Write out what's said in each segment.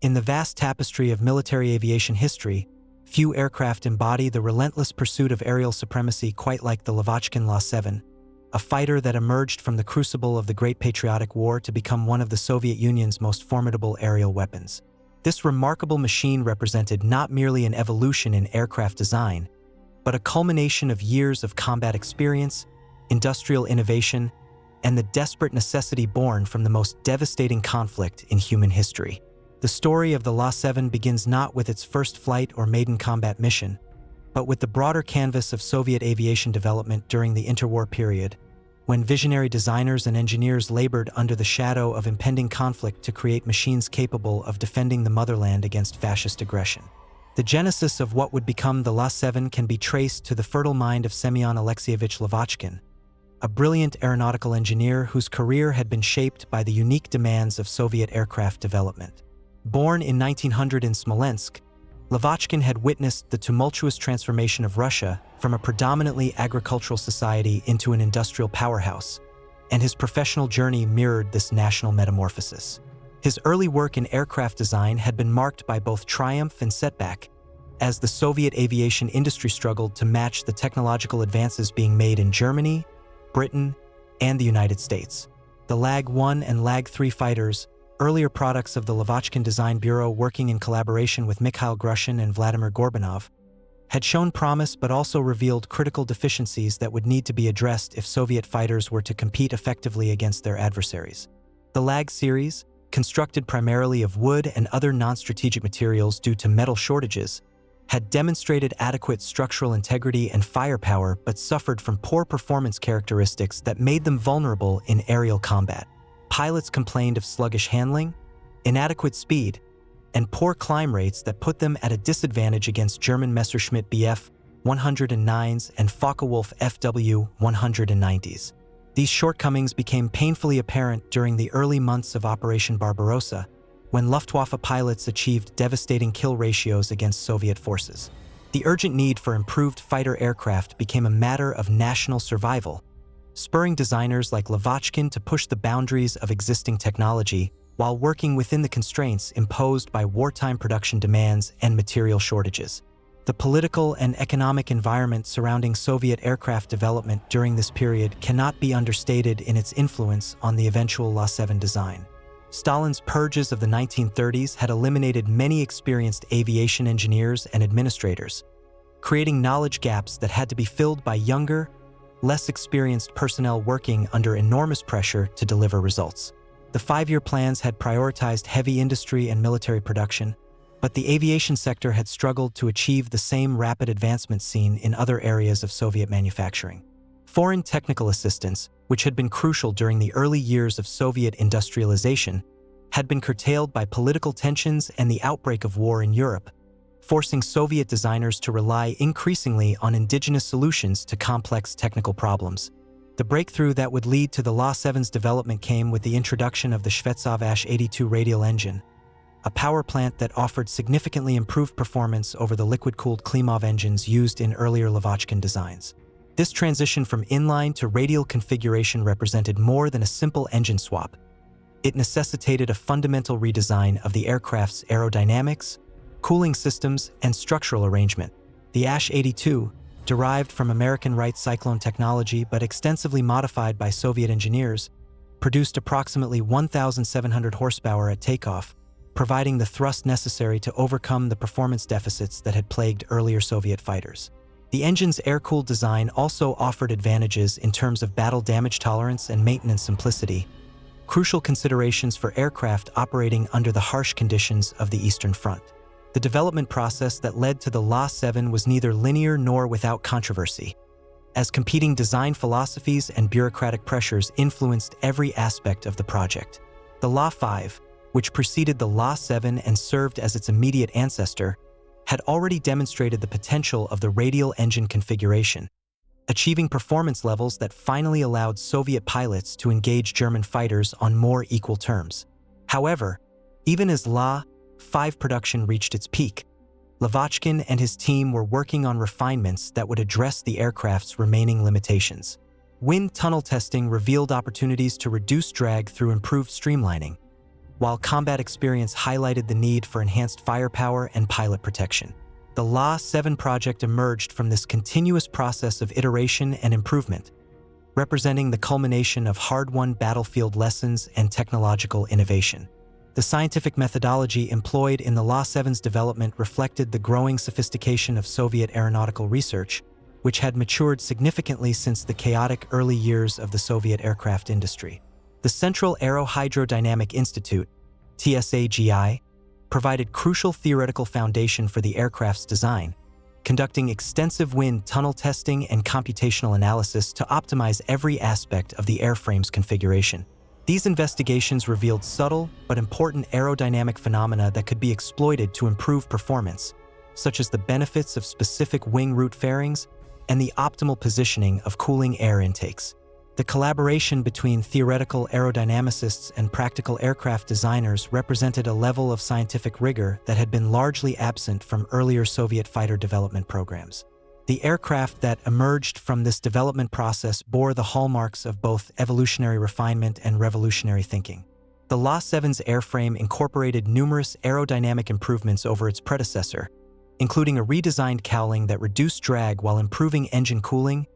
In the vast tapestry of military aviation history, few aircraft embody the relentless pursuit of aerial supremacy quite like the Lavochkin La-7, a fighter that emerged from the crucible of the Great Patriotic War to become one of the Soviet Union's most formidable aerial weapons. This remarkable machine represented not merely an evolution in aircraft design, but a culmination of years of combat experience, industrial innovation, and the desperate necessity born from the most devastating conflict in human history. The story of the La-7 begins not with its first flight or maiden combat mission, but with the broader canvas of Soviet aviation development during the interwar period, when visionary designers and engineers labored under the shadow of impending conflict to create machines capable of defending the motherland against fascist aggression. The genesis of what would become the La-7 can be traced to the fertile mind of Semyon Alexeyevich Lavochkin, a brilliant aeronautical engineer whose career had been shaped by the unique demands of Soviet aircraft development. Born in 1900 in Smolensk, Lavochkin had witnessed the tumultuous transformation of Russia from a predominantly agricultural society into an industrial powerhouse, and his professional journey mirrored this national metamorphosis. His early work in aircraft design had been marked by both triumph and setback, as the Soviet aviation industry struggled to match the technological advances being made in Germany, Britain, and the United States. The Lag-1 and Lag-3 fighters, earlier products of the Lavochkin Design Bureau working in collaboration with Mikhail Grushin and Vladimir Gorbanov, had shown promise but also revealed critical deficiencies that would need to be addressed if Soviet fighters were to compete effectively against their adversaries. The Lag series, constructed primarily of wood and other non-strategic materials due to metal shortages, had demonstrated adequate structural integrity and firepower but suffered from poor performance characteristics that made them vulnerable in aerial combat. Pilots complained of sluggish handling, inadequate speed, and poor climb rates that put them at a disadvantage against German Messerschmitt Bf 109s and Focke-Wulf FW 190s. These shortcomings became painfully apparent during the early months of Operation Barbarossa, when Luftwaffe pilots achieved devastating kill ratios against Soviet forces. The urgent need for improved fighter aircraft became a matter of national survival, spurring designers like Lavochkin to push the boundaries of existing technology while working within the constraints imposed by wartime production demands and material shortages. The political and economic environment surrounding Soviet aircraft development during this period cannot be understated in its influence on the eventual La-7 design. Stalin's purges of the 1930s had eliminated many experienced aviation engineers and administrators, creating knowledge gaps that had to be filled by younger, less experienced personnel working under enormous pressure to deliver results. The 5-year plans had prioritized heavy industry and military production, but the aviation sector had struggled to achieve the same rapid advancement seen in other areas of Soviet manufacturing. Foreign technical assistance, which had been crucial during the early years of Soviet industrialization, had been curtailed by political tensions and the outbreak of war in Europe, forcing Soviet designers to rely increasingly on indigenous solutions to complex technical problems. The breakthrough that would lead to the La-7's development came with the introduction of the Shvetsov Ash-82 radial engine, a power plant that offered significantly improved performance over the liquid-cooled Klimov engines used in earlier Lavochkin designs. This transition from inline to radial configuration represented more than a simple engine swap. It necessitated a fundamental redesign of the aircraft's aerodynamics, cooling systems, and structural arrangement. The Ash-82, derived from American Wright Cyclone technology but extensively modified by Soviet engineers, produced approximately 1,700 horsepower at takeoff, providing the thrust necessary to overcome the performance deficits that had plagued earlier Soviet fighters. The engine's air-cooled design also offered advantages in terms of battle damage tolerance and maintenance simplicity, crucial considerations for aircraft operating under the harsh conditions of the Eastern Front. The development process that led to the La-7 was neither linear nor without controversy, as competing design philosophies and bureaucratic pressures influenced every aspect of the project. The La-5, which preceded the La-7 and served as its immediate ancestor, had already demonstrated the potential of the radial engine configuration, achieving performance levels that finally allowed Soviet pilots to engage German fighters on more equal terms. However, even as La-5 production reached its peak, Lavochkin and his team were working on refinements that would address the aircraft's remaining limitations. Wind tunnel testing revealed opportunities to reduce drag through improved streamlining, while combat experience highlighted the need for enhanced firepower and pilot protection. The La-7 project emerged from this continuous process of iteration and improvement, representing the culmination of hard-won battlefield lessons and technological innovation. The scientific methodology employed in the La-7's development reflected the growing sophistication of Soviet aeronautical research, which had matured significantly since the chaotic early years of the Soviet aircraft industry. The Central Aerohydrodynamic Institute, TSAGI, provided crucial theoretical foundation for the aircraft's design, conducting extensive wind tunnel testing and computational analysis to optimize every aspect of the airframe's configuration. These investigations revealed subtle but important aerodynamic phenomena that could be exploited to improve performance, such as the benefits of specific wing root fairings and the optimal positioning of cooling air intakes. The collaboration between theoretical aerodynamicists and practical aircraft designers represented a level of scientific rigor that had been largely absent from earlier Soviet fighter development programs. The aircraft that emerged from this development process bore the hallmarks of both evolutionary refinement and revolutionary thinking. The La-7's airframe incorporated numerous aerodynamic improvements over its predecessor, including a redesigned cowling that reduced drag while improving engine cooling,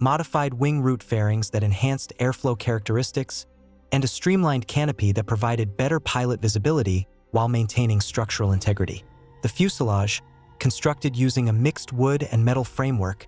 modified wing root fairings that enhanced airflow characteristics, and a streamlined canopy that provided better pilot visibility while maintaining structural integrity. The fuselage, constructed using a mixed wood and metal framework,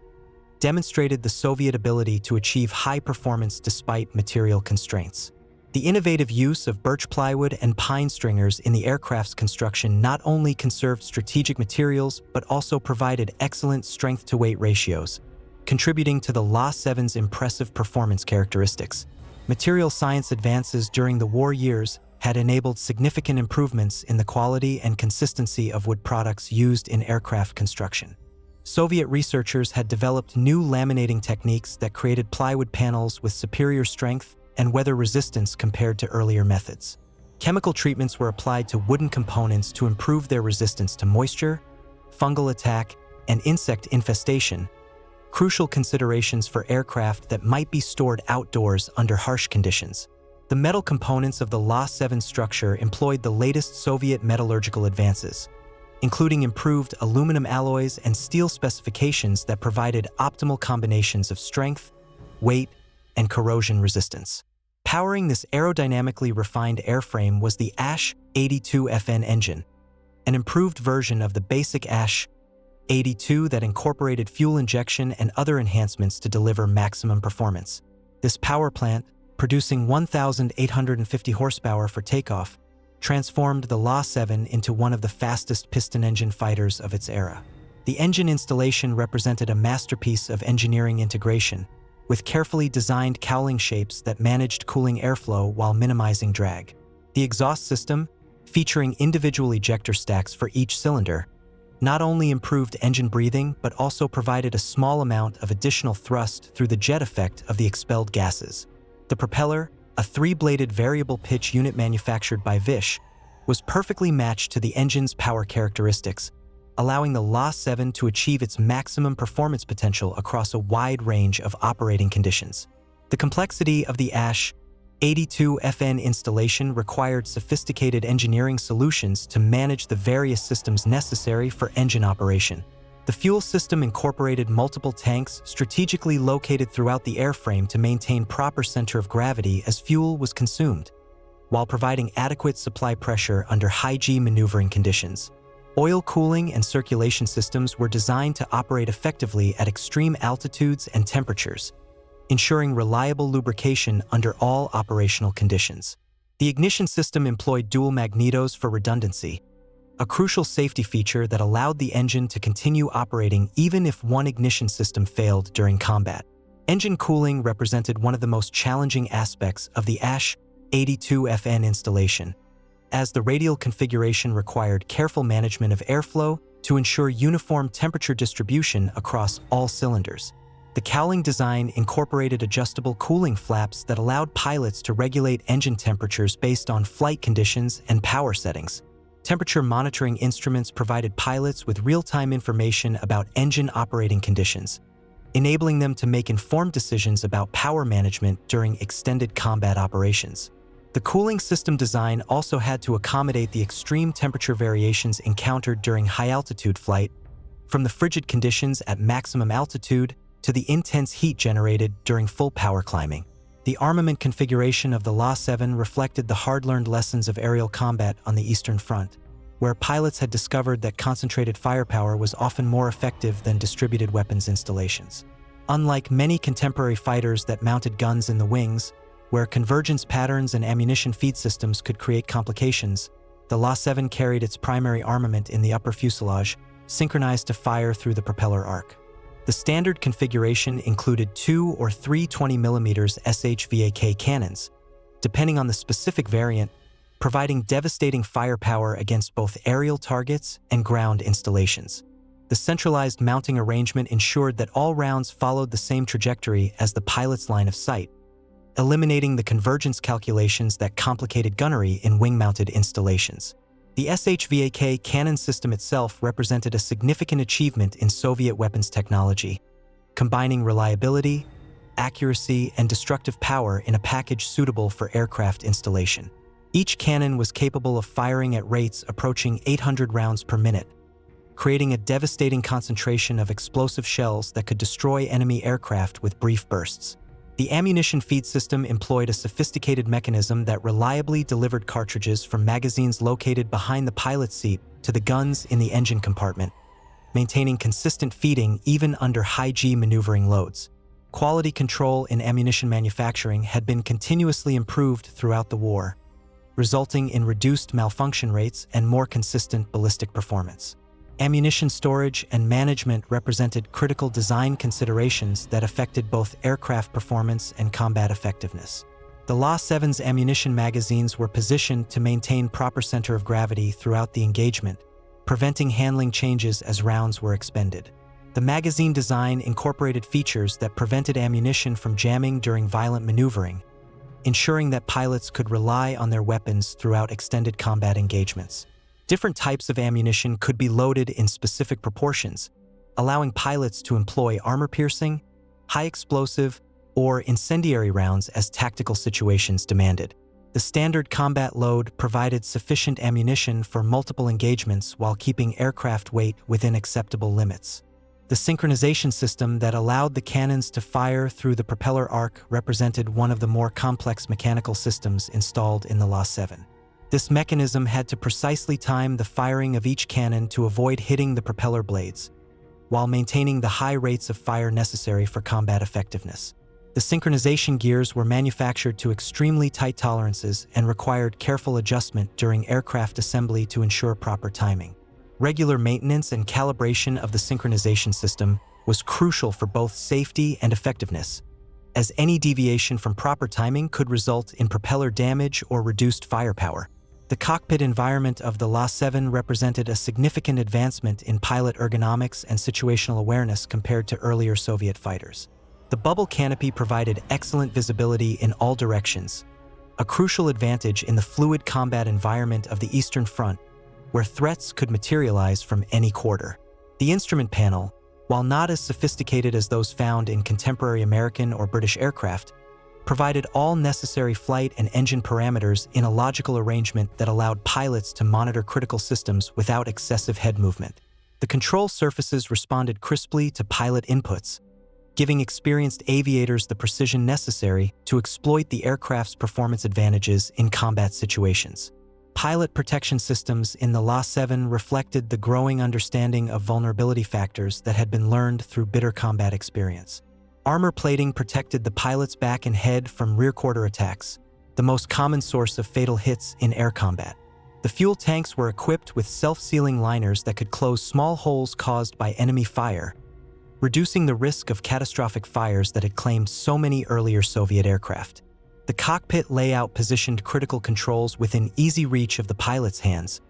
demonstrated the Soviet ability to achieve high performance despite material constraints. The innovative use of birch plywood and pine stringers in the aircraft's construction not only conserved strategic materials but also provided excellent strength-to-weight ratios, contributing to the La-7's impressive performance characteristics. Material science advances during the war years had enabled significant improvements in the quality and consistency of wood products used in aircraft construction. Soviet researchers had developed new laminating techniques that created plywood panels with superior strength and weather resistance compared to earlier methods. Chemical treatments were applied to wooden components to improve their resistance to moisture, fungal attack, and insect infestation, crucial considerations for aircraft that might be stored outdoors under harsh conditions. The metal components of the La-7 structure employed the latest Soviet metallurgical advances, including improved aluminum alloys and steel specifications that provided optimal combinations of strength, weight, and corrosion resistance. Powering this aerodynamically refined airframe was the ASH-82FN engine, an improved version of the basic ASH-82 that incorporated fuel injection and other enhancements to deliver maximum performance. This power plant, producing 1,850 horsepower for takeoff, transformed the La-7 into one of the fastest piston engine fighters of its era. The engine installation represented a masterpiece of engineering integration, with carefully designed cowling shapes that managed cooling airflow while minimizing drag. The exhaust system, featuring individual ejector stacks for each cylinder, not only improved engine breathing but also provided a small amount of additional thrust through the jet effect of the expelled gases. The propeller, a three-bladed variable pitch unit manufactured by Vish, was perfectly matched to the engine's power characteristics, allowing the La-7 to achieve its maximum performance potential across a wide range of operating conditions. The complexity of the ASH-82FN installation required sophisticated engineering solutions to manage the various systems necessary for engine operation. The fuel system incorporated multiple tanks strategically located throughout the airframe to maintain proper center of gravity as fuel was consumed, while providing adequate supply pressure under high-G maneuvering conditions. Oil cooling and circulation systems were designed to operate effectively at extreme altitudes and temperatures, ensuring reliable lubrication under all operational conditions. The ignition system employed dual magnetos for redundancy, a crucial safety feature that allowed the engine to continue operating even if one ignition system failed during combat. Engine cooling represented one of the most challenging aspects of the ASH-82FN installation, as the radial configuration required careful management of airflow to ensure uniform temperature distribution across all cylinders. The cowling design incorporated adjustable cooling flaps that allowed pilots to regulate engine temperatures based on flight conditions and power settings. Temperature monitoring instruments provided pilots with real-time information about engine operating conditions, enabling them to make informed decisions about power management during extended combat operations. The cooling system design also had to accommodate the extreme temperature variations encountered during high-altitude flight, from the frigid conditions at maximum altitude to the intense heat generated during full power climbing. The armament configuration of the La-7 reflected the hard-learned lessons of aerial combat on the Eastern Front, where pilots had discovered that concentrated firepower was often more effective than distributed weapons installations. Unlike many contemporary fighters that mounted guns in the wings, where convergence patterns and ammunition feed systems could create complications, the La-7 carried its primary armament in the upper fuselage, synchronized to fire through the propeller arc. The standard configuration included 2 or 3 20mm SHVAK cannons, depending on the specific variant, providing devastating firepower against both aerial targets and ground installations. The centralized mounting arrangement ensured that all rounds followed the same trajectory as the pilot's line of sight, eliminating the convergence calculations that complicated gunnery in wing-mounted installations. The SHVAK cannon system itself represented a significant achievement in Soviet weapons technology, combining reliability, accuracy, and destructive power in a package suitable for aircraft installation. Each cannon was capable of firing at rates approaching 800 rounds per minute, creating a devastating concentration of explosive shells that could destroy enemy aircraft with brief bursts. The ammunition feed system employed a sophisticated mechanism that reliably delivered cartridges from magazines located behind the pilot's seat to the guns in the engine compartment, maintaining consistent feeding even under high-G maneuvering loads. Quality control in ammunition manufacturing had been continuously improved throughout the war, resulting in reduced malfunction rates and more consistent ballistic performance. Ammunition storage and management represented critical design considerations that affected both aircraft performance and combat effectiveness. The La-7's ammunition magazines were positioned to maintain proper center of gravity throughout the engagement, preventing handling changes as rounds were expended. The magazine design incorporated features that prevented ammunition from jamming during violent maneuvering, ensuring that pilots could rely on their weapons throughout extended combat engagements. Different types of ammunition could be loaded in specific proportions, allowing pilots to employ armor-piercing, high-explosive, or incendiary rounds as tactical situations demanded. The standard combat load provided sufficient ammunition for multiple engagements while keeping aircraft weight within acceptable limits. The synchronization system that allowed the cannons to fire through the propeller arc represented one of the more complex mechanical systems installed in the La-7. This mechanism had to precisely time the firing of each cannon to avoid hitting the propeller blades, while maintaining the high rates of fire necessary for combat effectiveness. The synchronization gears were manufactured to extremely tight tolerances and required careful adjustment during aircraft assembly to ensure proper timing. Regular maintenance and calibration of the synchronization system was crucial for both safety and effectiveness, as any deviation from proper timing could result in propeller damage or reduced firepower. The cockpit environment of the La-7 represented a significant advancement in pilot ergonomics and situational awareness compared to earlier Soviet fighters. The bubble canopy provided excellent visibility in all directions, a crucial advantage in the fluid combat environment of the Eastern Front, where threats could materialize from any quarter. The instrument panel, while not as sophisticated as those found in contemporary American or British aircraft, provided all necessary flight and engine parameters in a logical arrangement that allowed pilots to monitor critical systems without excessive head movement. The control surfaces responded crisply to pilot inputs, giving experienced aviators the precision necessary to exploit the aircraft's performance advantages in combat situations. Pilot protection systems in the La-7 reflected the growing understanding of vulnerability factors that had been learned through bitter combat experience. Armor plating protected the pilot's back and head from rear-quarter attacks, the most common source of fatal hits in air combat. The fuel tanks were equipped with self-sealing liners that could close small holes caused by enemy fire, reducing the risk of catastrophic fires that had claimed so many earlier Soviet aircraft. The cockpit layout positioned critical controls within easy reach of the pilot's hands,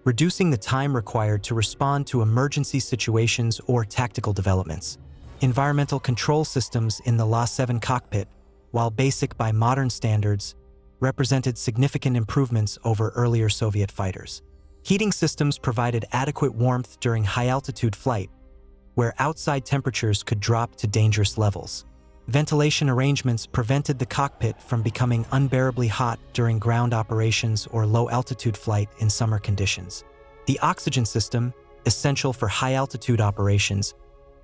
reducing the time required to respond to emergency situations or tactical developments. Environmental control systems in the La-7 cockpit, while basic by modern standards, represented significant improvements over earlier Soviet fighters. Heating systems provided adequate warmth during high-altitude flight, where outside temperatures could drop to dangerous levels. Ventilation arrangements prevented the cockpit from becoming unbearably hot during ground operations or low-altitude flight in summer conditions. The oxygen system, essential for high-altitude operations,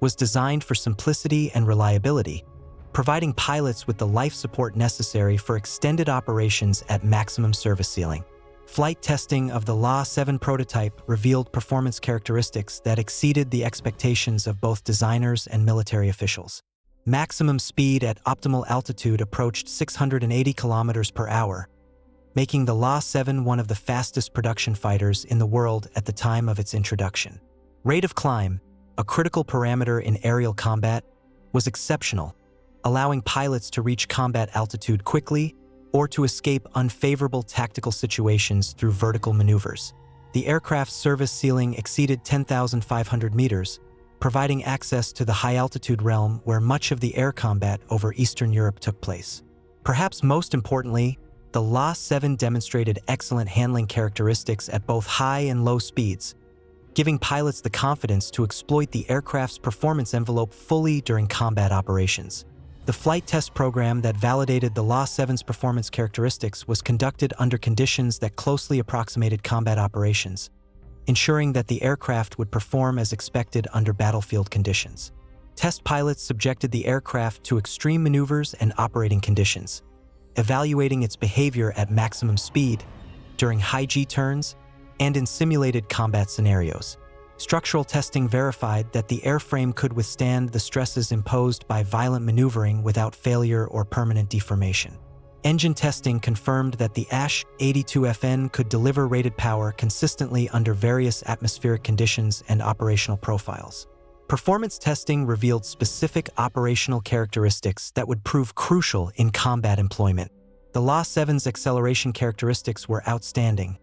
was designed for simplicity and reliability, providing pilots with the life support necessary for extended operations at maximum service ceiling. Flight testing of the La-7 prototype revealed performance characteristics that exceeded the expectations of both designers and military officials. Maximum speed at optimal altitude approached 680 kilometers per hour, making the La-7 one of the fastest production fighters in the world at the time of its introduction. Rate of climb, a critical parameter in aerial combat, was exceptional, allowing pilots to reach combat altitude quickly or to escape unfavorable tactical situations through vertical maneuvers. The aircraft's service ceiling exceeded 10,500 meters, providing access to the high-altitude realm where much of the air combat over Eastern Europe took place. Perhaps most importantly, the La-7 demonstrated excellent handling characteristics at both high and low speeds, giving pilots the confidence to exploit the aircraft's performance envelope fully during combat operations. The flight test program that validated the La-7's performance characteristics was conducted under conditions that closely approximated combat operations, ensuring that the aircraft would perform as expected under battlefield conditions. Test pilots subjected the aircraft to extreme maneuvers and operating conditions, evaluating its behavior at maximum speed, during high G turns, and in simulated combat scenarios. Structural testing verified that the airframe could withstand the stresses imposed by violent maneuvering without failure or permanent deformation. Engine testing confirmed that the AS-82FN could deliver rated power consistently under various atmospheric conditions and operational profiles. Performance testing revealed specific operational characteristics that would prove crucial in combat employment. The La-7's acceleration characteristics were outstanding,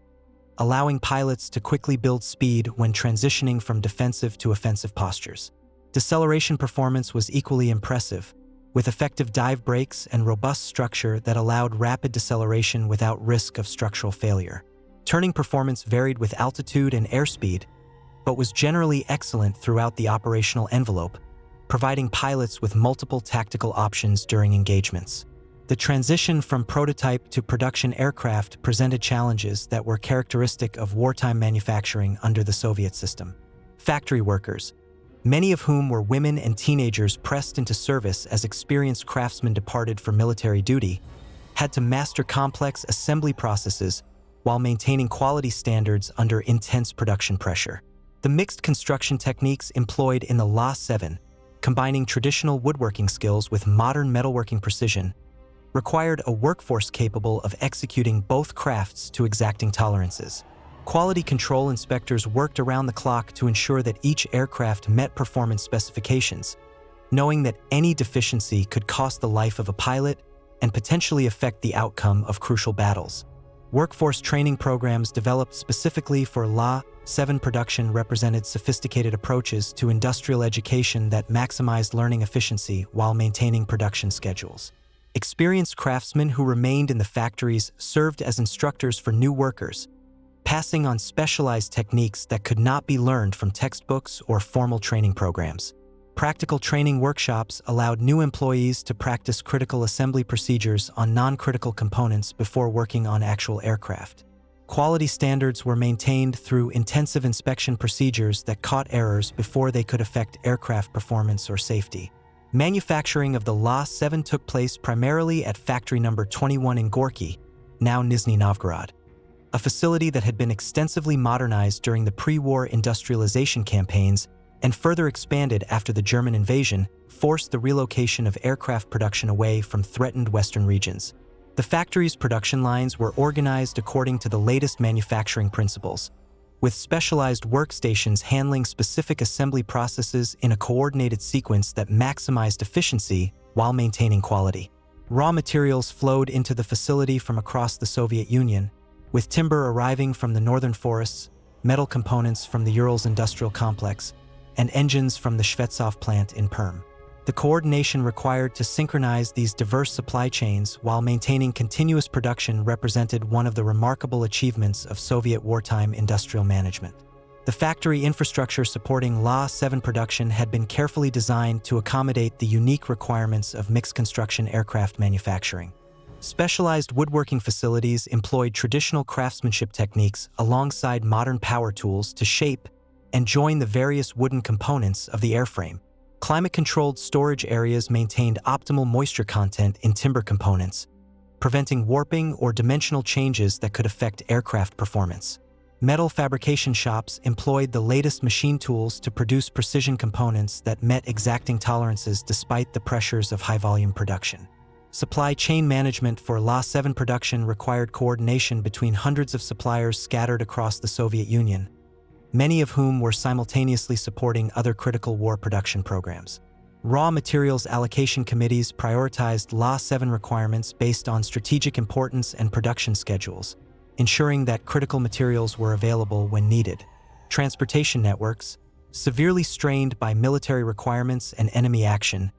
allowing pilots to quickly build speed when transitioning from defensive to offensive postures. Deceleration performance was equally impressive, with effective dive brakes and robust structure that allowed rapid deceleration without risk of structural failure. Turning performance varied with altitude and airspeed, but was generally excellent throughout the operational envelope, providing pilots with multiple tactical options during engagements. The transition from prototype to production aircraft presented challenges that were characteristic of wartime manufacturing under the Soviet system. Factory workers, many of whom were women and teenagers pressed into service as experienced craftsmen departed for military duty, had to master complex assembly processes while maintaining quality standards under intense production pressure. The mixed construction techniques employed in the La-7, combining traditional woodworking skills with modern metalworking precision, required a workforce capable of executing both crafts to exacting tolerances. Quality control inspectors worked around the clock to ensure that each aircraft met performance specifications, knowing that any deficiency could cost the life of a pilot and potentially affect the outcome of crucial battles. Workforce training programs developed specifically for La-7 production represented sophisticated approaches to industrial education that maximized learning efficiency while maintaining production schedules. Experienced craftsmen who remained in the factories served as instructors for new workers, passing on specialized techniques that could not be learned from textbooks or formal training programs. Practical training workshops allowed new employees to practice critical assembly procedures on non-critical components before working on actual aircraft. Quality standards were maintained through intensive inspection procedures that caught errors before they could affect aircraft performance or safety. Manufacturing of the La-7 took place primarily at Factory Number 21 in Gorky, now Nizhny Novgorod. A facility that had been extensively modernized during the pre-war industrialization campaigns and further expanded after the German invasion, forced the relocation of aircraft production away from threatened Western regions. The factory's production lines were organized according to the latest manufacturing principles, with specialized workstations handling specific assembly processes in a coordinated sequence that maximized efficiency while maintaining quality. Raw materials flowed into the facility from across the Soviet Union, with timber arriving from the northern forests, metal components from the Urals industrial complex, and engines from the Shvetsov plant in Perm. The coordination required to synchronize these diverse supply chains while maintaining continuous production represented one of the remarkable achievements of Soviet wartime industrial management. The factory infrastructure supporting La-7 production had been carefully designed to accommodate the unique requirements of mixed construction aircraft manufacturing. Specialized woodworking facilities employed traditional craftsmanship techniques alongside modern power tools to shape and join the various wooden components of the airframe. Climate-controlled storage areas maintained optimal moisture content in timber components, preventing warping or dimensional changes that could affect aircraft performance. Metal fabrication shops employed the latest machine tools to produce precision components that met exacting tolerances despite the pressures of high-volume production. Supply chain management for La-7 production required coordination between hundreds of suppliers scattered across the Soviet Union, many of whom were simultaneously supporting other critical war production programs. Raw materials allocation committees prioritized La-7 requirements based on strategic importance and production schedules, ensuring that critical materials were available when needed. Transportation networks, severely strained by military requirements and enemy action,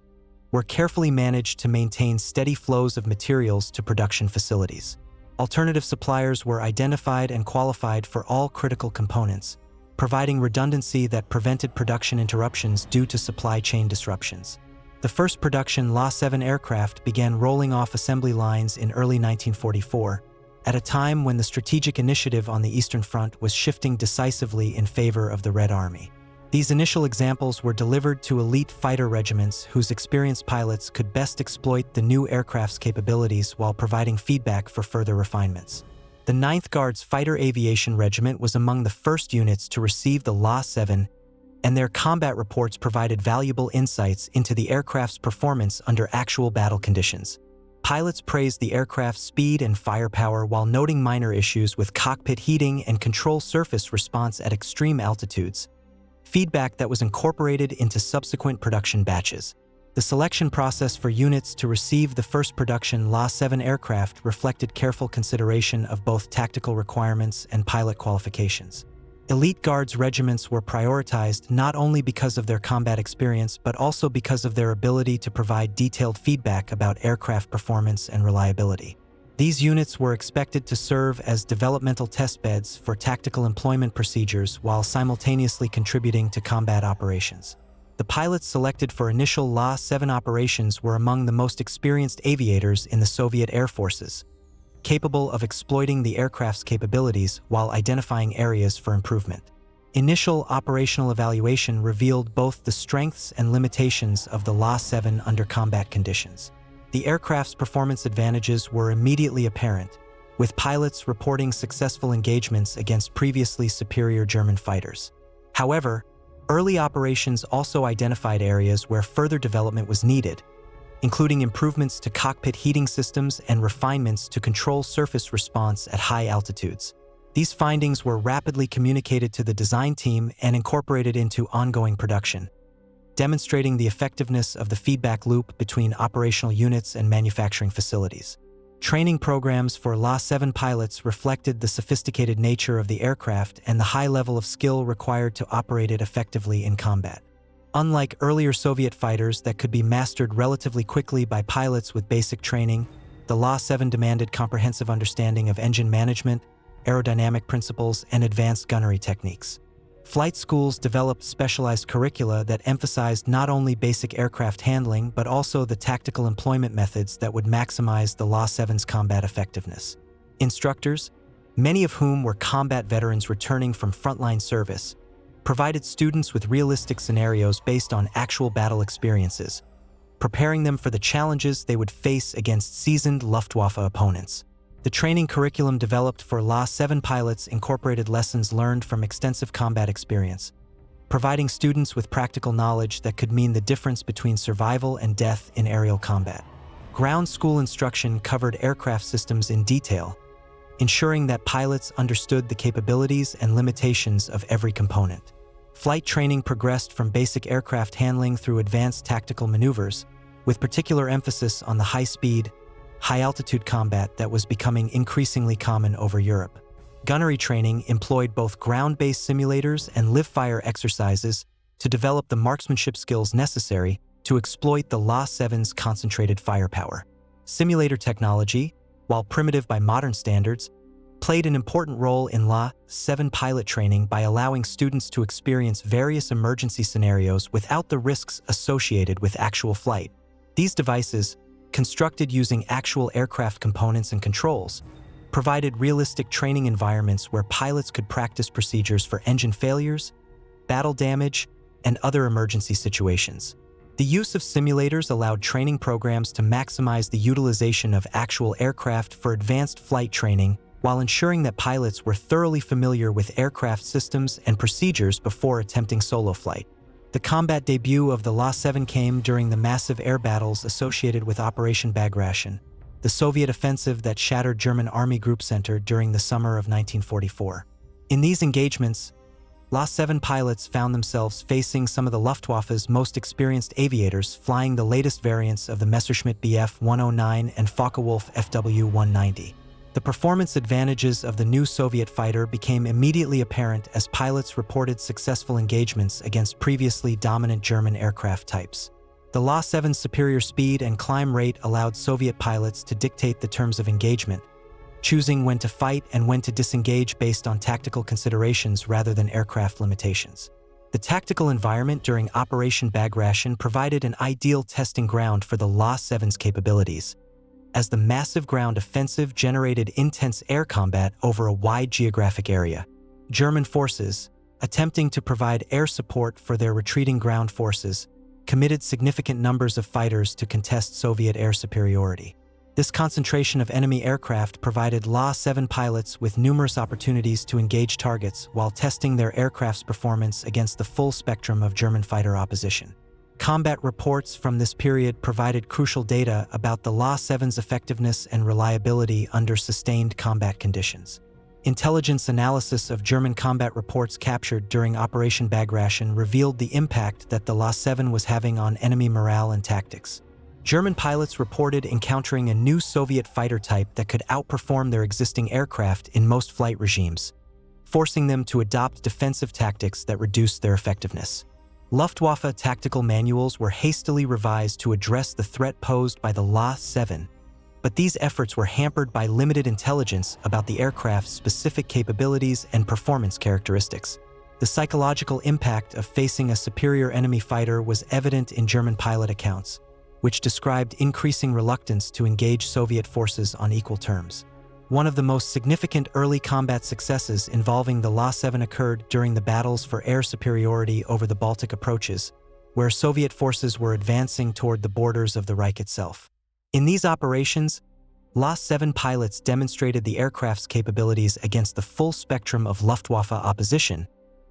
were carefully managed to maintain steady flows of materials to production facilities. Alternative suppliers were identified and qualified for all critical components, providing redundancy that prevented production interruptions due to supply chain disruptions. The first production La-7 aircraft began rolling off assembly lines in early 1944, at a time when the strategic initiative on the Eastern Front was shifting decisively in favor of the Red Army. These initial examples were delivered to elite fighter regiments whose experienced pilots could best exploit the new aircraft's capabilities while providing feedback for further refinements. The 9th Guards Fighter Aviation Regiment was among the first units to receive the La-7, and their combat reports provided valuable insights into the aircraft's performance under actual battle conditions. Pilots praised the aircraft's speed and firepower while noting minor issues with cockpit heating and control surface response at extreme altitudes, feedback that was incorporated into subsequent production batches. The selection process for units to receive the first production La-7 aircraft reflected careful consideration of both tactical requirements and pilot qualifications. Elite Guards regiments were prioritized not only because of their combat experience but also because of their ability to provide detailed feedback about aircraft performance and reliability. These units were expected to serve as developmental testbeds for tactical employment procedures while simultaneously contributing to combat operations. The pilots selected for initial La-7 operations were among the most experienced aviators in the Soviet Air Forces, capable of exploiting the aircraft's capabilities while identifying areas for improvement. Initial operational evaluation revealed both the strengths and limitations of the La-7 under combat conditions. The aircraft's performance advantages were immediately apparent, with pilots reporting successful engagements against previously superior German fighters. However, early operations also identified areas where further development was needed, including improvements to cockpit heating systems and refinements to control surface response at high altitudes. These findings were rapidly communicated to the design team and incorporated into ongoing production, demonstrating the effectiveness of the feedback loop between operational units and manufacturing facilities. Training programs for La-7 pilots reflected the sophisticated nature of the aircraft and the high level of skill required to operate it effectively in combat. Unlike earlier Soviet fighters that could be mastered relatively quickly by pilots with basic training, the La-7 demanded comprehensive understanding of engine management, aerodynamic principles, and advanced gunnery techniques. Flight schools developed specialized curricula that emphasized not only basic aircraft handling but also the tactical employment methods that would maximize the La-7's combat effectiveness. Instructors, many of whom were combat veterans returning from frontline service, provided students with realistic scenarios based on actual battle experiences, preparing them for the challenges they would face against seasoned Luftwaffe opponents. The training curriculum developed for La-7 pilots incorporated lessons learned from extensive combat experience, providing students with practical knowledge that could mean the difference between survival and death in aerial combat. Ground school instruction covered aircraft systems in detail, ensuring that pilots understood the capabilities and limitations of every component. Flight training progressed from basic aircraft handling through advanced tactical maneuvers, with particular emphasis on the high-speed, high-altitude combat that was becoming increasingly common over Europe. Gunnery training employed both ground-based simulators and live-fire exercises to develop the marksmanship skills necessary to exploit the La-7's concentrated firepower. Simulator technology, while primitive by modern standards, played an important role in La-7 pilot training by allowing students to experience various emergency scenarios without the risks associated with actual flight. These devices, constructed using actual aircraft components and controls, provided realistic training environments where pilots could practice procedures for engine failures, battle damage, and other emergency situations. The use of simulators allowed training programs to maximize the utilization of actual aircraft for advanced flight training while ensuring that pilots were thoroughly familiar with aircraft systems and procedures before attempting solo flight. The combat debut of the La-7 came during the massive air battles associated with Operation Bagration, the Soviet offensive that shattered German Army Group Center during the summer of 1944. In these engagements, La-7 pilots found themselves facing some of the Luftwaffe's most experienced aviators flying the latest variants of the Messerschmitt Bf 109 and Focke-Wulf FW 190. The performance advantages of the new Soviet fighter became immediately apparent as pilots reported successful engagements against previously dominant German aircraft types. The La-7's superior speed and climb rate allowed Soviet pilots to dictate the terms of engagement, choosing when to fight and when to disengage based on tactical considerations rather than aircraft limitations. The tactical environment during Operation Bagration provided an ideal testing ground for the La-7's capabilities, as the massive ground offensive generated intense air combat over a wide geographic area. German forces, attempting to provide air support for their retreating ground forces, committed significant numbers of fighters to contest Soviet air superiority. This concentration of enemy aircraft provided La-7 pilots with numerous opportunities to engage targets while testing their aircraft's performance against the full spectrum of German fighter opposition. Combat reports from this period provided crucial data about the La-7's effectiveness and reliability under sustained combat conditions. Intelligence analysis of German combat reports captured during Operation Bagration revealed the impact that the La-7 was having on enemy morale and tactics. German pilots reported encountering a new Soviet fighter type that could outperform their existing aircraft in most flight regimes, forcing them to adopt defensive tactics that reduced their effectiveness. Luftwaffe tactical manuals were hastily revised to address the threat posed by the La-7, but these efforts were hampered by limited intelligence about the aircraft's specific capabilities and performance characteristics. The psychological impact of facing a superior enemy fighter was evident in German pilot accounts, which described increasing reluctance to engage Soviet forces on equal terms. One of the most significant early combat successes involving the La-7 occurred during the battles for air superiority over the Baltic approaches, where Soviet forces were advancing toward the borders of the Reich itself. In these operations, La-7 pilots demonstrated the aircraft's capabilities against the full spectrum of Luftwaffe opposition,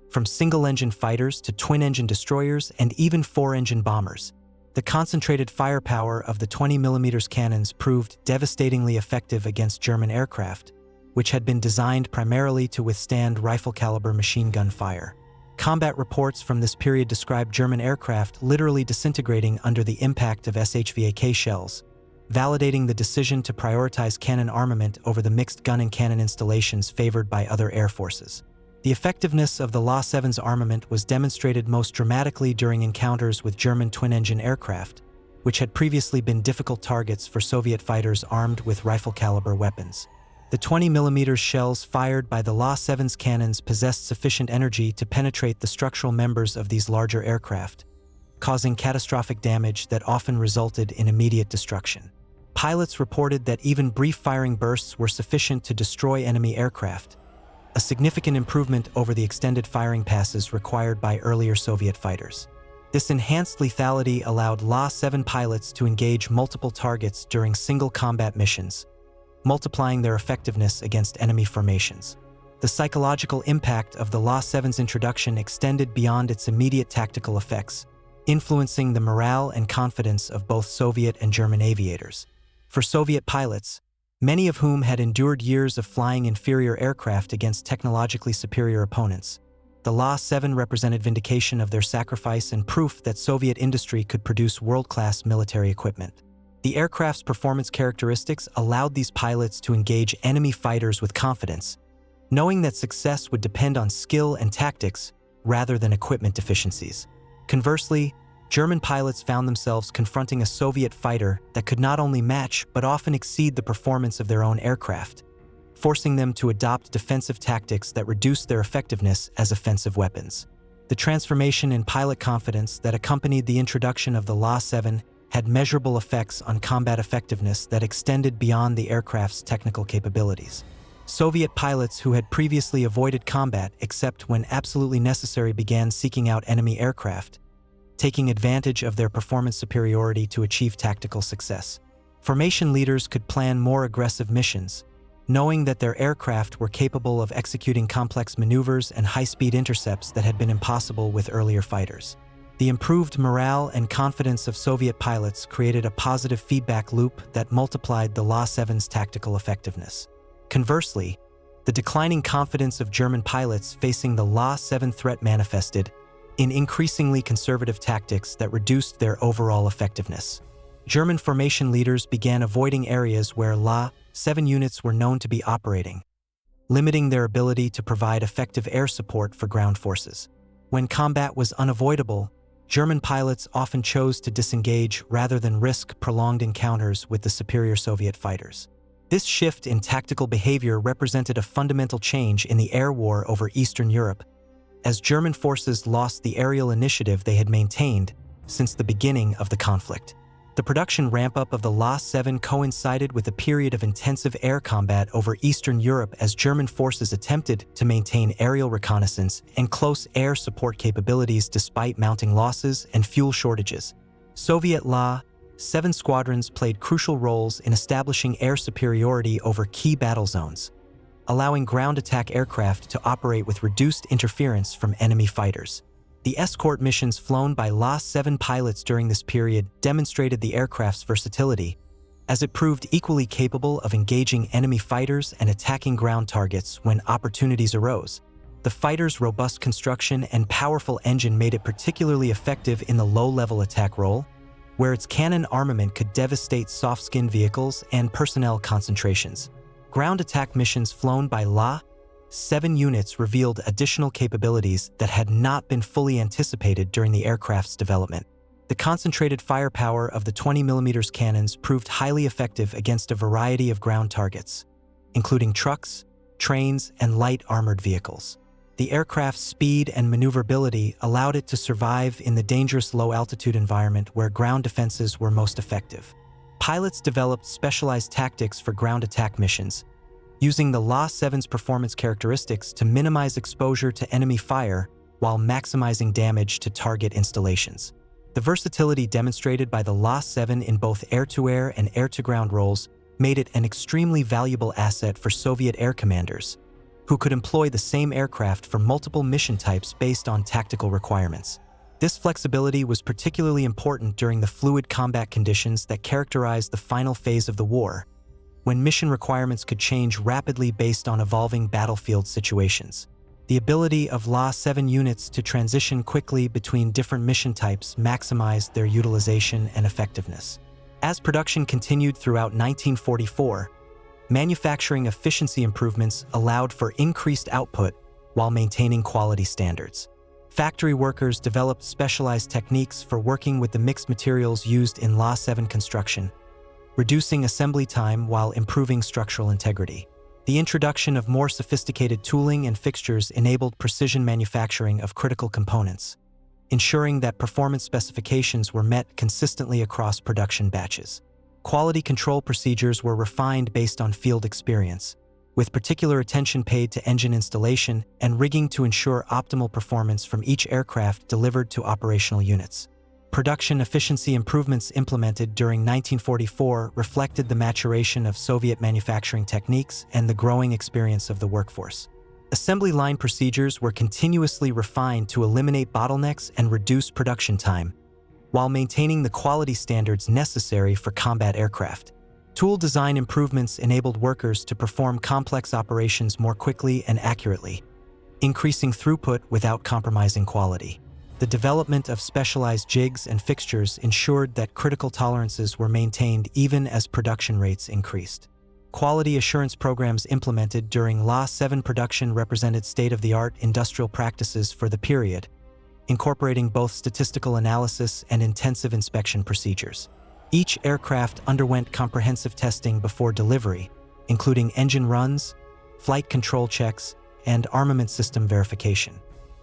from single-engine fighters to twin-engine destroyers and even four-engine bombers. The concentrated firepower of the 20mm cannons proved devastatingly effective against German aircraft, which had been designed primarily to withstand rifle-caliber machine gun fire. Combat reports from this period describe German aircraft literally disintegrating under the impact of SHVAK shells, validating the decision to prioritize cannon armament over the mixed gun and cannon installations favored by other air forces. The effectiveness of the La-7's armament was demonstrated most dramatically during encounters with German twin-engine aircraft, which had previously been difficult targets for Soviet fighters armed with rifle-caliber weapons. The 20mm shells fired by the La-7's cannons possessed sufficient energy to penetrate the structural members of these larger aircraft, causing catastrophic damage that often resulted in immediate destruction. Pilots reported that even brief firing bursts were sufficient to destroy enemy aircraft, a significant improvement over the extended firing passes required by earlier Soviet fighters. This enhanced lethality allowed La-7 pilots to engage multiple targets during single combat missions, multiplying their effectiveness against enemy formations. The psychological impact of the La-7's introduction extended beyond its immediate tactical effects, influencing the morale and confidence of both Soviet and German aviators. For Soviet pilots, many of whom had endured years of flying inferior aircraft against technologically superior opponents, the La-7 represented vindication of their sacrifice and proof that Soviet industry could produce world-class military equipment. The aircraft's performance characteristics allowed these pilots to engage enemy fighters with confidence, knowing that success would depend on skill and tactics rather than equipment deficiencies. Conversely, German pilots found themselves confronting a Soviet fighter that could not only match but often exceed the performance of their own aircraft, forcing them to adopt defensive tactics that reduce their effectiveness as offensive weapons. The transformation in pilot confidence that accompanied the introduction of the La-7 had measurable effects on combat effectiveness that extended beyond the aircraft's technical capabilities. Soviet pilots who had previously avoided combat except when absolutely necessary began seeking out enemy aircraft, taking advantage of their performance superiority to achieve tactical success. Formation leaders could plan more aggressive missions, knowing that their aircraft were capable of executing complex maneuvers and high-speed intercepts that had been impossible with earlier fighters. The improved morale and confidence of Soviet pilots created a positive feedback loop that multiplied the La-7's tactical effectiveness. Conversely, the declining confidence of German pilots facing the La-7 threat manifested in increasingly conservative tactics that reduced their overall effectiveness. German formation leaders began avoiding areas where La-7 units were known to be operating, limiting their ability to provide effective air support for ground forces. When combat was unavoidable, German pilots often chose to disengage rather than risk prolonged encounters with the superior Soviet fighters. This shift in tactical behavior represented a fundamental change in the air war over Eastern Europe, as German forces lost the aerial initiative they had maintained since the beginning of the conflict. The production ramp-up of the La-7 coincided with a period of intensive air combat over Eastern Europe as German forces attempted to maintain aerial reconnaissance and close air support capabilities despite mounting losses and fuel shortages. Soviet La-7 squadrons played crucial roles in establishing air superiority over key battle zones, allowing ground attack aircraft to operate with reduced interference from enemy fighters. The escort missions flown by La-7 pilots during this period demonstrated the aircraft's versatility, as it proved equally capable of engaging enemy fighters and attacking ground targets when opportunities arose. The fighter's robust construction and powerful engine made it particularly effective in the low-level attack role, where its cannon armament could devastate soft-skinned vehicles and personnel concentrations. Ground attack missions flown by La-7 units revealed additional capabilities that had not been fully anticipated during the aircraft's development. The concentrated firepower of the 20mm cannons proved highly effective against a variety of ground targets, including trucks, trains, and light armored vehicles. The aircraft's speed and maneuverability allowed it to survive in the dangerous low-altitude environment where ground defenses were most effective. Pilots developed specialized tactics for ground attack missions, using the La-7's performance characteristics to minimize exposure to enemy fire while maximizing damage to target installations. The versatility demonstrated by the La-7 in both air-to-air and air-to-ground roles made it an extremely valuable asset for Soviet air commanders, who could employ the same aircraft for multiple mission types based on tactical requirements. This flexibility was particularly important during the fluid combat conditions that characterized the final phase of the war, when mission requirements could change rapidly based on evolving battlefield situations. The ability of La-7 units to transition quickly between different mission types maximized their utilization and effectiveness. As production continued throughout 1944, manufacturing efficiency improvements allowed for increased output while maintaining quality standards. Factory workers developed specialized techniques for working with the mixed materials used in La-7 construction, reducing assembly time while improving structural integrity. The introduction of more sophisticated tooling and fixtures enabled precision manufacturing of critical components, ensuring that performance specifications were met consistently across production batches. Quality control procedures were refined based on field experience, with particular attention paid to engine installation and rigging to ensure optimal performance from each aircraft delivered to operational units. Production efficiency improvements implemented during 1944 reflected the maturation of Soviet manufacturing techniques and the growing experience of the workforce. Assembly line procedures were continuously refined to eliminate bottlenecks and reduce production time, while maintaining the quality standards necessary for combat aircraft. Tool design improvements enabled workers to perform complex operations more quickly and accurately, increasing throughput without compromising quality. The development of specialized jigs and fixtures ensured that critical tolerances were maintained even as production rates increased. Quality assurance programs implemented during La-7 production represented state-of-the-art industrial practices for the period, incorporating both statistical analysis and intensive inspection procedures. Each aircraft underwent comprehensive testing before delivery, including engine runs, flight control checks, and armament system verification.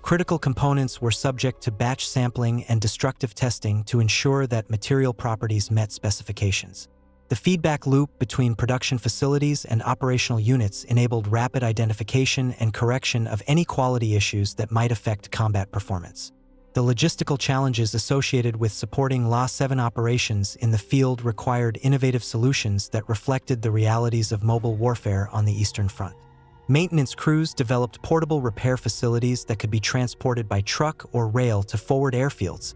Critical components were subject to batch sampling and destructive testing to ensure that material properties met specifications. The feedback loop between production facilities and operational units enabled rapid identification and correction of any quality issues that might affect combat performance. The logistical challenges associated with supporting La-7 operations in the field required innovative solutions that reflected the realities of mobile warfare on the Eastern Front. Maintenance crews developed portable repair facilities that could be transported by truck or rail to forward airfields,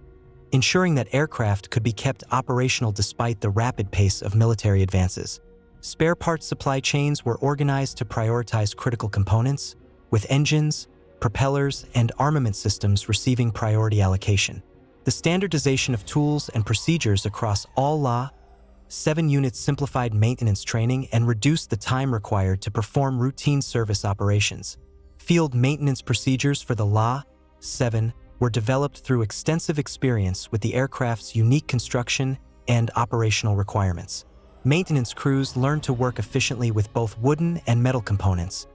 ensuring that aircraft could be kept operational despite the rapid pace of military advances. Spare parts supply chains were organized to prioritize critical components, with engines, propellers, and armament systems receiving priority allocation. The standardization of tools and procedures across all La-7 units simplified maintenance training and reduced the time required to perform routine service operations. Field maintenance procedures for the La-7 were developed through extensive experience with the aircraft's unique construction and operational requirements. Maintenance crews learned to work efficiently with both wooden and metal components,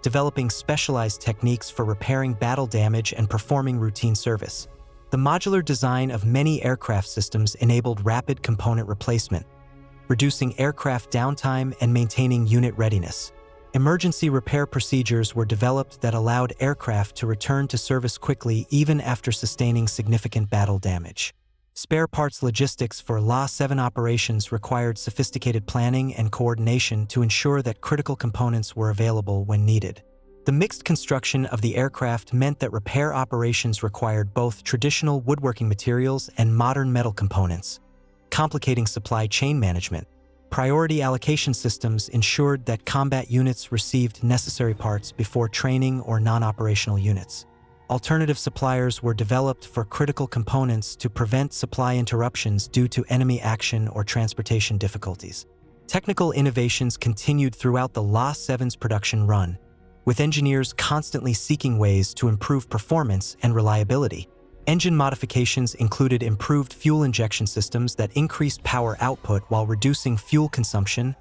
developing specialized techniques for repairing battle damage and performing routine service. The modular design of many aircraft systems enabled rapid component replacement, reducing aircraft downtime and maintaining unit readiness. Emergency repair procedures were developed that allowed aircraft to return to service quickly even after sustaining significant battle damage. Spare parts logistics for La-7 operations required sophisticated planning and coordination to ensure that critical components were available when needed. The mixed construction of the aircraft meant that repair operations required both traditional woodworking materials and modern metal components, complicating supply chain management. Priority allocation systems ensured that combat units received necessary parts before training or non-operational units. Alternative suppliers were developed for critical components to prevent supply interruptions due to enemy action or transportation difficulties. Technical innovations continued throughout the La-7's production run, with engineers constantly seeking ways to improve performance and reliability. Engine modifications included improved fuel injection systems that increased power output while reducing fuel consumption,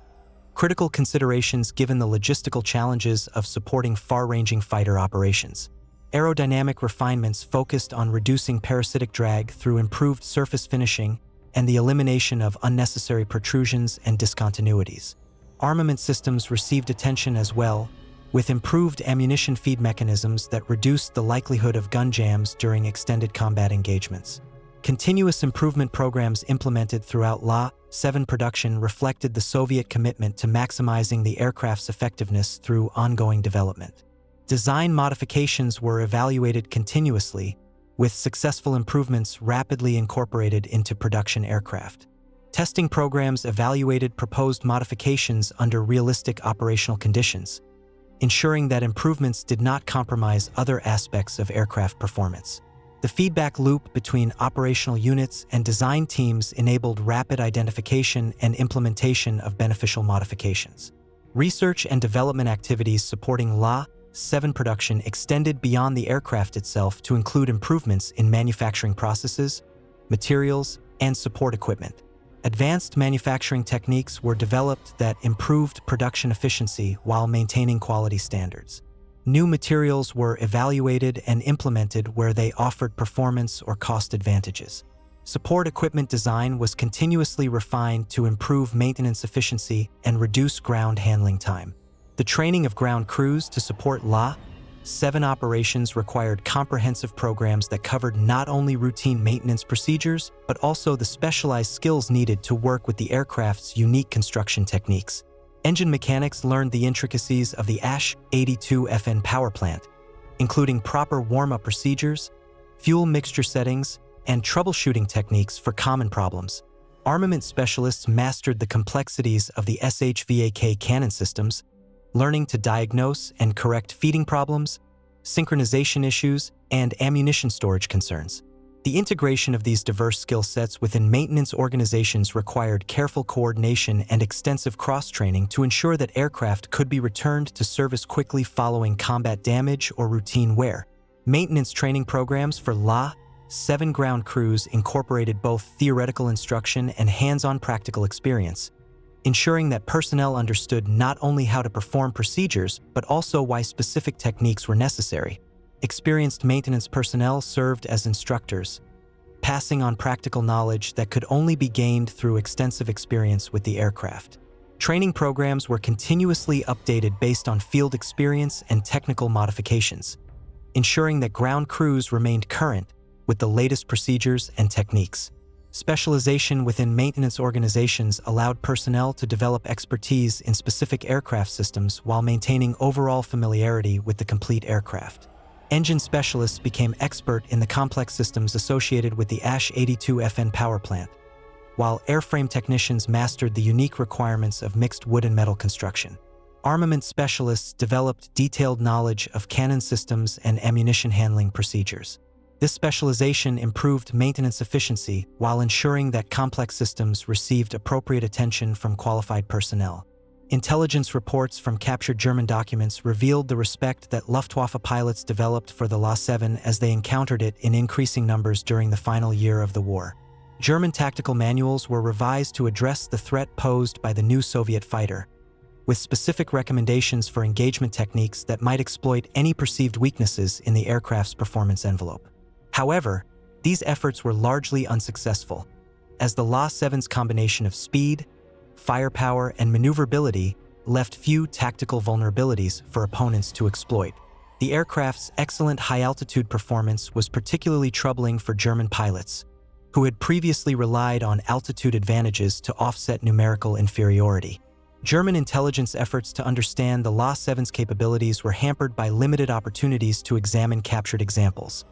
critical considerations given the logistical challenges of supporting far-ranging fighter operations. Aerodynamic refinements focused on reducing parasitic drag through improved surface finishing and the elimination of unnecessary protrusions and discontinuities. Armament systems received attention as well, with improved ammunition feed mechanisms that reduced the likelihood of gun jams during extended combat engagements. Continuous improvement programs implemented throughout La-7 production reflected the Soviet commitment to maximizing the aircraft's effectiveness through ongoing development. Design modifications were evaluated continuously, with successful improvements rapidly incorporated into production aircraft. Testing programs evaluated proposed modifications under realistic operational conditions, ensuring that improvements did not compromise other aspects of aircraft performance. The feedback loop between operational units and design teams enabled rapid identification and implementation of beneficial modifications. Research and development activities supporting La-7 production extended beyond the aircraft itself to include improvements in manufacturing processes, materials, and support equipment. Advanced manufacturing techniques were developed that improved production efficiency while maintaining quality standards. New materials were evaluated and implemented where they offered performance or cost advantages. Support equipment design was continuously refined to improve maintenance efficiency and reduce ground handling time. The training of ground crews to support La-7 operations required comprehensive programs that covered not only routine maintenance procedures, but also the specialized skills needed to work with the aircraft's unique construction techniques. Engine mechanics learned the intricacies of the ASH-82FN power plant, including proper warm-up procedures, fuel mixture settings, and troubleshooting techniques for common problems. Armament specialists mastered the complexities of the SHVAK cannon systems, learning to diagnose and correct feeding problems, synchronization issues, and ammunition storage concerns. The integration of these diverse skill sets within maintenance organizations required careful coordination and extensive cross-training to ensure that aircraft could be returned to service quickly following combat damage or routine wear. Maintenance training programs for La-7 ground crews incorporated both theoretical instruction and hands-on practical experience, ensuring that personnel understood not only how to perform procedures but also why specific techniques were necessary. Experienced maintenance personnel served as instructors, passing on practical knowledge that could only be gained through extensive experience with the aircraft. Training programs were continuously updated based on field experience and technical modifications, ensuring that ground crews remained current with the latest procedures and techniques. Specialization within maintenance organizations allowed personnel to develop expertise in specific aircraft systems while maintaining overall familiarity with the complete aircraft. Engine specialists became expert in the complex systems associated with the ASH-82FN power plant, while airframe technicians mastered the unique requirements of mixed wood and metal construction. Armament specialists developed detailed knowledge of cannon systems and ammunition handling procedures. This specialization improved maintenance efficiency while ensuring that complex systems received appropriate attention from qualified personnel. Intelligence reports from captured German documents revealed the respect that Luftwaffe pilots developed for the La-7 as they encountered it in increasing numbers during the final year of the war. German tactical manuals were revised to address the threat posed by the new Soviet fighter, with specific recommendations for engagement techniques that might exploit any perceived weaknesses in the aircraft's performance envelope. However, these efforts were largely unsuccessful, as the La-7's combination of speed, firepower, and maneuverability left few tactical vulnerabilities for opponents to exploit. The aircraft's excellent high-altitude performance was particularly troubling for German pilots, who had previously relied on altitude advantages to offset numerical inferiority. German intelligence efforts to understand the La-7's capabilities were hampered by limited opportunities to examine captured examples,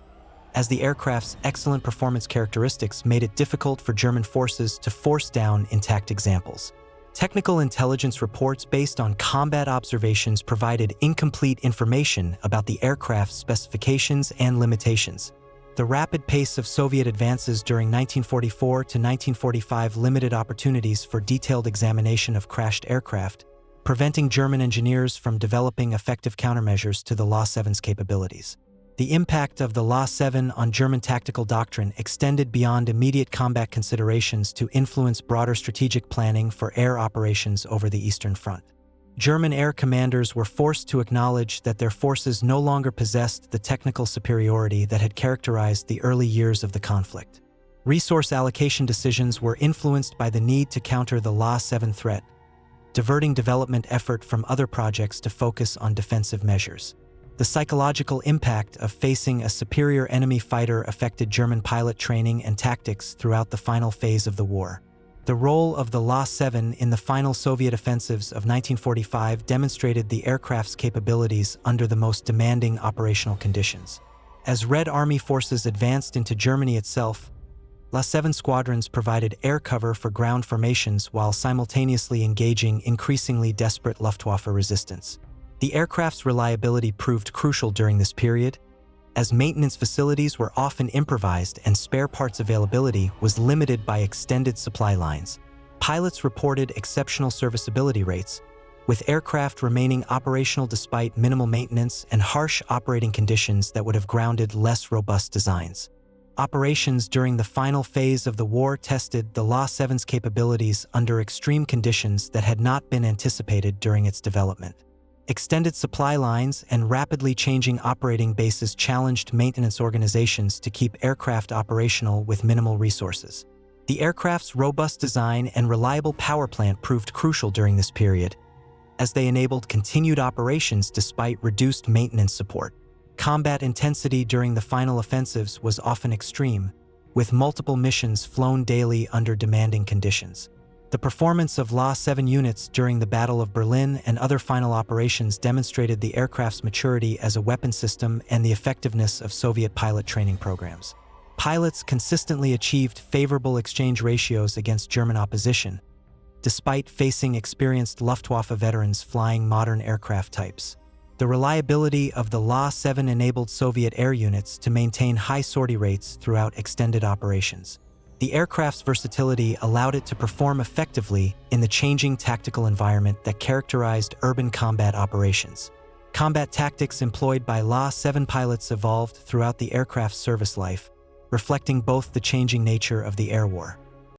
as the aircraft's excellent performance characteristics made it difficult for German forces to force down intact examples. Technical intelligence reports based on combat observations provided incomplete information about the aircraft's specifications and limitations. The rapid pace of Soviet advances during 1944 to 1945 limited opportunities for detailed examination of crashed aircraft, preventing German engineers from developing effective countermeasures to the La-7's capabilities. The impact of the La-7 on German tactical doctrine extended beyond immediate combat considerations to influence broader strategic planning for air operations over the Eastern Front. German air commanders were forced to acknowledge that their forces no longer possessed the technical superiority that had characterized the early years of the conflict. Resource allocation decisions were influenced by the need to counter the La-7 threat, diverting development effort from other projects to focus on defensive measures. The psychological impact of facing a superior enemy fighter affected German pilot training and tactics throughout the final phase of the war. The role of the La-7 in the final Soviet offensives of 1945 demonstrated the aircraft's capabilities under the most demanding operational conditions. As Red Army forces advanced into Germany itself, La-7 squadrons provided air cover for ground formations while simultaneously engaging increasingly desperate Luftwaffe resistance. The aircraft's reliability proved crucial during this period, as maintenance facilities were often improvised and spare parts availability was limited by extended supply lines. Pilots reported exceptional serviceability rates, with aircraft remaining operational despite minimal maintenance and harsh operating conditions that would have grounded less robust designs. Operations during the final phase of the war tested the La-7's capabilities under extreme conditions that had not been anticipated during its development. Extended supply lines and rapidly changing operating bases challenged maintenance organizations to keep aircraft operational with minimal resources. The aircraft's robust design and reliable power plant proved crucial during this period, as they enabled continued operations despite reduced maintenance support. Combat intensity during the final offensives was often extreme, with multiple missions flown daily under demanding conditions. The performance of La-7 units during the Battle of Berlin and other final operations demonstrated the aircraft's maturity as a weapon system and the effectiveness of Soviet pilot training programs. Pilots consistently achieved favorable exchange ratios against German opposition, despite facing experienced Luftwaffe veterans flying modern aircraft types. The reliability of the La-7 enabled Soviet air units to maintain high sortie rates throughout extended operations. The aircraft's versatility allowed it to perform effectively in the changing tactical environment that characterized urban combat operations. Combat tactics employed by La-7 pilots evolved throughout the aircraft's service life, reflecting both the changing nature of the air war